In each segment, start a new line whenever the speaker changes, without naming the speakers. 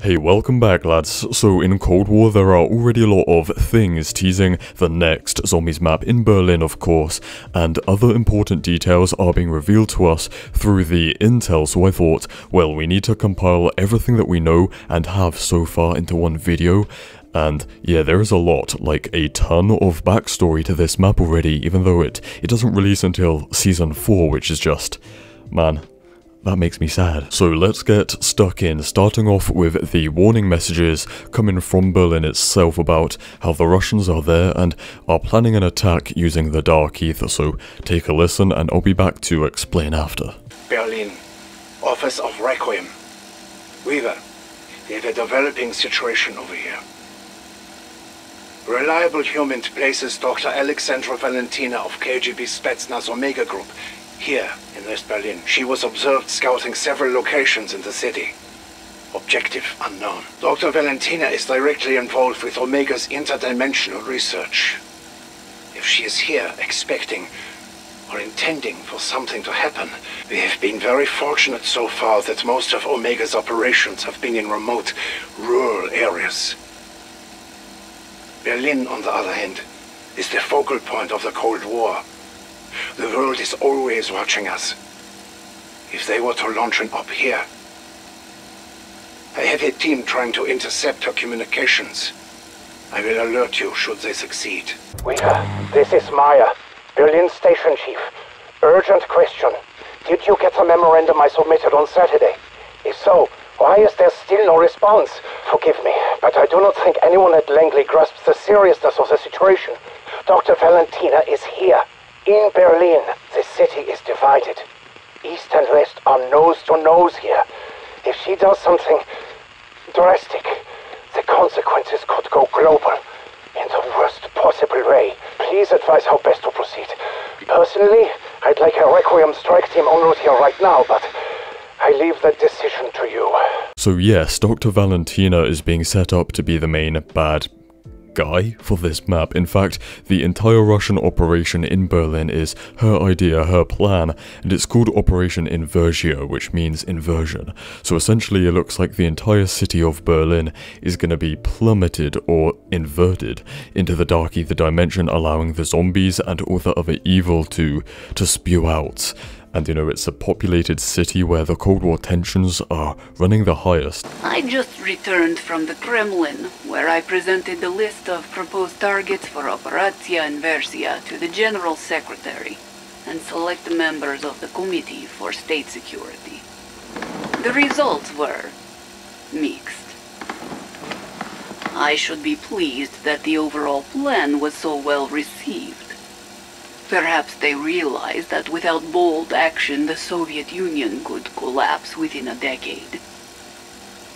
Hey, welcome back lads. So in Cold War there are already a lot of things teasing the next Zombies map in Berlin of course, and other important details are being revealed to us through the intel, so I thought, well, we need to compile everything that we know and have so far into one video. And yeah, there is a lot, like a ton of backstory to this map already, even though it doesn't release until Season 4, which is just, man, that makes me sad. So let's get stuck in, starting off with the warning messages coming from Berlin itself about how the Russians are there and are planning an attack using the Dark Ether, so take a listen and I'll be back to explain after.
Berlin, Office of Requiem. Weaver, we have a developing situation over here. Reliable human places Dr. Alexandra Valentina of KGB Spetsnaz Omega Group here in West Berlin. She was observed scouting several locations in the city. Objective unknown. Dr. Valentina is directly involved with Omega's interdimensional research. If she is here expecting or intending for something to happen, we have been very fortunate so far that most of Omega's operations have been in remote, rural areas. Berlin, on the other hand, is the focal point of the Cold War. The world is always watching us. If they were to launch an op here, I have a team trying to intercept her communications. I will alert you should they succeed. Weaver, this is Maya, Berlin Station Chief. Urgent question. Did you get the memorandum I submitted on Saturday? If so, why is there still no response? Forgive me, but I do not think anyone at Langley grasps the seriousness of the situation. Dr. Valentina is here. In Berlin, the city is divided. East and West are nose to nose here. If she does something drastic, the consequences could go global in the worst possible way. Please advise how best to proceed. Personally, I'd like a Requiem strike team en route here right now, but I leave that decision to you.
So yes, Dr. Valentina is being set up to be the main bad guy for this map. In fact, the entire Russian operation in Berlin is her idea, her plan, and it's called Operation Inversio, which means inversion. So essentially it looks like the entire city of Berlin is going to be plummeted or inverted into the Dark Ether dimension, allowing the zombies and all the other evil to spew out. And you know, it's a populated city where the Cold War tensions are running the highest.
I just returned from the Kremlin, where I presented the list of proposed targets for Operatia Inversia to the General Secretary and select members of the Committee for State Security. The results were mixed. I should be pleased that the overall plan was so well received. Perhaps they realized that without bold action the Soviet Union could collapse within a decade.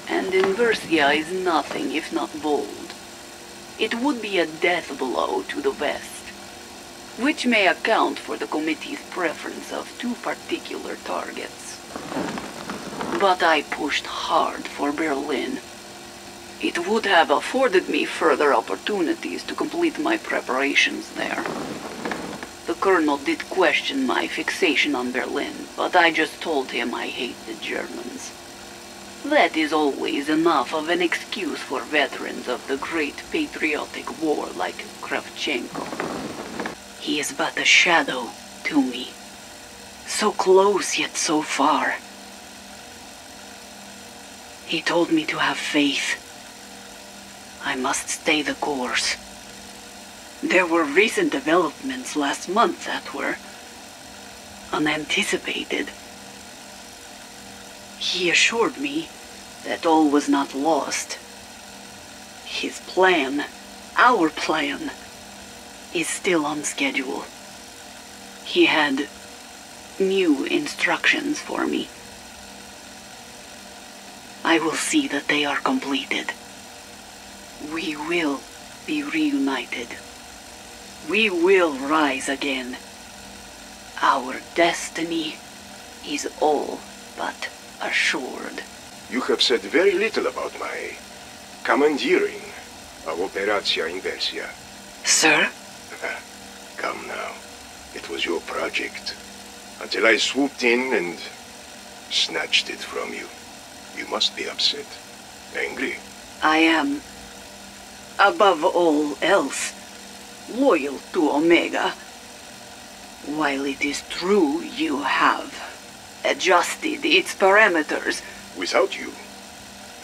And Inversia is nothing if not bold. It would be a death blow to the West, which may account for the committee's preference of two particular targets. But I pushed hard for Berlin. It would have afforded me further opportunities to complete my preparations there. The Colonel did question my fixation on Berlin, but I just told him I hate the Germans. That is always enough of an excuse for veterans of the great patriotic war like Kravchenko. He is but a shadow to me. So close yet so far. He told me to have faith. I must stay the course. There were recent developments last month that were unanticipated. He assured me that all was not lost. His plan, our plan, is still on schedule. He had new instructions for me. I will see that they are completed. We will be reunited. We will rise again. Our destiny is all but assured.
You have said very little about my commandeering of Operatia Inversia.
Sir?
Come now. It was your project. Until I swooped in and snatched it from you. You must be upset. Angry?
I am, above all else, loyal to Omega. While it is true you have adjusted its parameters,
Without you,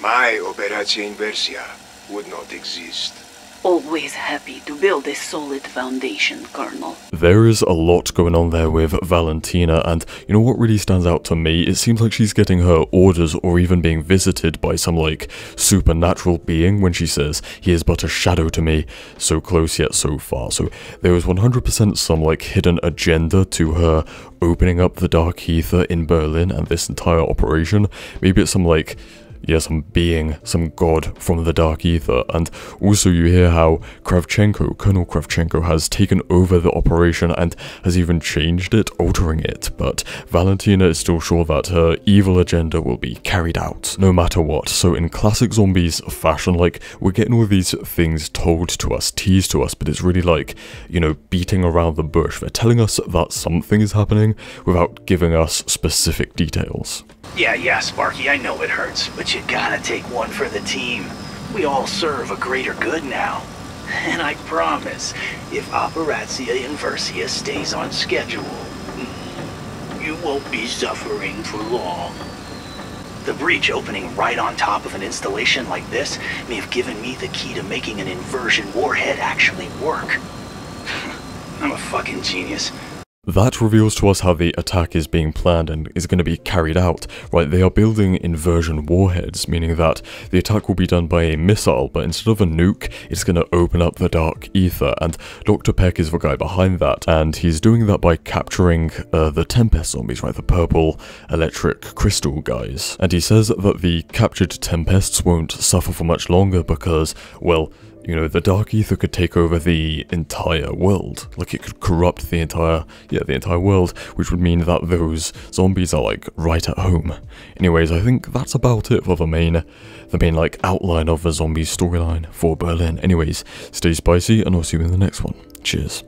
my Operatia Inversia would not exist.
always happy to build a solid foundation, Colonel.
There is a lot going on there with Valentina, and you know what really stands out to me? It seems like she's getting her orders or even being visited by some like supernatural being when she says, "He is but a shadow to me, so close yet so far." So there was 100% some like hidden agenda to her opening up the Dark Ether in Berlin and this entire operation. Maybe it's some like, yeah, some being, some god from the Dark Ether. And also you hear how Kravchenko, Colonel Kravchenko, has taken over the operation and has even changed it, altering it. But Valentina is still sure that her evil agenda will be carried out, no matter what. So in classic zombies fashion, like, we're getting all these things told to us, teased to us, but it's really like, you know, beating around the bush. They're telling us that something is happening without giving us specific details.
Yeah, Sparky, I know it hurts, but you gotta take one for the team. We all serve a greater good now. And I promise, if Operatia Inversia stays on schedule, you won't be suffering for long. The breach opening right on top of an installation like this may have given me the key to making an inversion warhead actually work. I'm a fucking genius.
That reveals to us how the attack is being planned and is going to be carried out, right? They are building inversion warheads, meaning that the attack will be done by a missile, but instead of a nuke, it's going to open up the Dark Ether, and Dr. Peck is the guy behind that, and he's doing that by capturing the Tempest zombies, right? The purple electric crystal guys. And he says that the captured Tempests won't suffer for much longer because, well, you know, the Dark Ether could take over the entire world. Like, it could corrupt the entire world, which would mean that those zombies are, like, right at home. Anyways, I think that's about it for the main, like, outline of the zombie storyline for Berlin. Anyways, stay spicy, and I'll see you in the next one. Cheers.